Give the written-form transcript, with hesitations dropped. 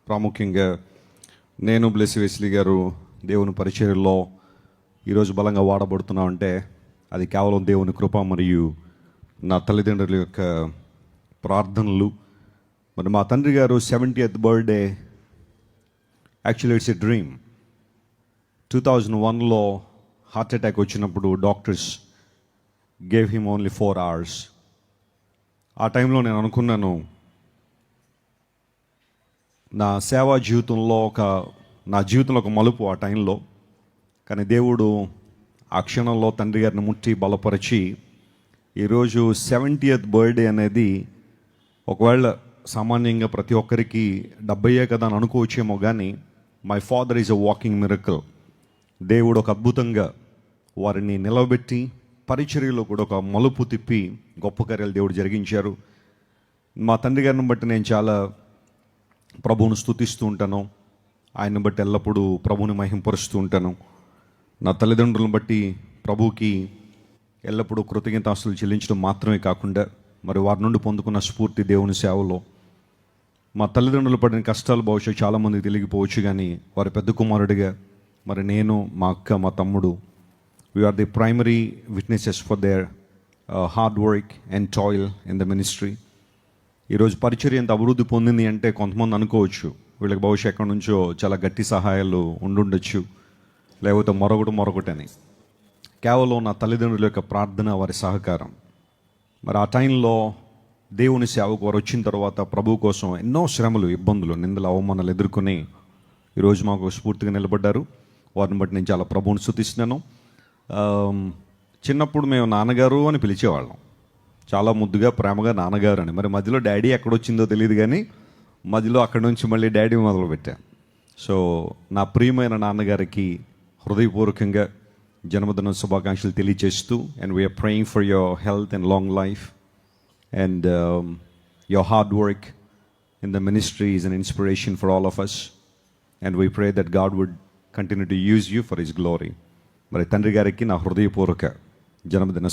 ప్రాముఖ్యంగా నేను bless Wesley గారు దేవుని పరిచర్యలో ఈరోజు బలంగా వాడబడుతున్నామంటే అది కేవలం దేవుని కృప మరియు నా తల్లిదండ్రుల యొక్క ప్రార్థనలు. మరి మా తండ్రి గారు 70th birthday, actually it's a dream. 2001లో హార్ట్ అటాక్ వచ్చినప్పుడు doctors gave him only 4 hours. ఆ టైంలో నేను అనుకున్నాను, నా సేవా జీవితంలో నా జీవితంలో ఒక మలుపు ఆ టైంలో. కానీ దేవుడు ఆ క్షణంలో తండ్రి గారిని ముట్టి బలపరిచి ఈరోజు 70th బర్త్డే అనేది ఒకవేళ సామాన్యంగా ప్రతి ఒక్కరికి 70 కదా అని అనుకోవచ్చేమో, కానీ my father is a walking miracle. దేవుడు ఒక అద్భుతంగా వారిని నిలబెట్టి పరిచర్యలో కూడా ఒక మలుపు తిప్పి గొప్ప కార్యాలు దేవుడు జరిగించారు. మా తండ్రి గారిని బట్టి నేను చాలా ప్రభువును స్తుతిస్తూ ఉంటాను. ఆయన్ని బట్టి ఎల్లప్పుడూ ప్రభువుని మహింపరుస్తూ ఉంటాను. నా తల్లిదండ్రులను బట్టి ప్రభువుకి ఎల్లప్పుడూ కృతజ్ఞతాస్తులు చెల్లించడం మాత్రమే కాకుండా మరి వారి నుండి పొందుకున్న స్ఫూర్తి దేవుని సేవలో. మా తల్లిదండ్రులు పడిన కష్టాలు బహుశా చాలామందికి తెలియకపోవచ్చు, కానీ వారి పెద్ద కుమారుడిగా మరి నేను, మా అక్క, మా తమ్ముడు, we are the primary witnesses for their hard work and toil in the ministry. ఈరోజు పరిచర్య ఎంత అభివృద్ధి పొందింది అంటే కొంతమంది అనుకోవచ్చు వీళ్ళకి బహుశా ఎక్కడి నుంచో చాలా గట్టి సహాయాలు ఉండుండొచ్చు, లేకపోతే మరొకటని. కేవలం నా తల్లిదండ్రుల యొక్క ప్రార్థన, వారి సహకారం. మరి ఆ టైంలో దేవుని సేవకు వారు వచ్చిన తర్వాత ప్రభు కోసం ఎన్నో శ్రమలు, ఇబ్బందులు, నిందలు, అవమానాలు ఎదుర్కొని ఈరోజు మాకు స్ఫూర్తిగా నిలబడ్డారు. వారిని బట్టి నేను చాలా ప్రభువుని స్తుతిస్తున్నాను. చిన్నప్పుడు మేము నాన్నగారు అని పిలిచేవాళ్ళం, చాలా ముద్దుగా ప్రేమగా నాన్నగారు అని. మరి మధ్యలో డాడీ ఎక్కడొచ్చిందో తెలియదు, కానీ మధ్యలో అక్కడి నుంచి మళ్ళీ డాడీ మొదలుపెట్టాను. సో నా ప్రియమైన నాన్నగారికి హృదయపూర్వకంగా జన్మదిన శుభాకాంక్షలు తెలియజేస్తూ, and we are praying for your health and long life and your hard work in the ministry is an inspiration for all of us, and we pray that God would continue to use you for his glory. మరి తండ్రి గారికి నా హృదయపూర్వక జన్మదిన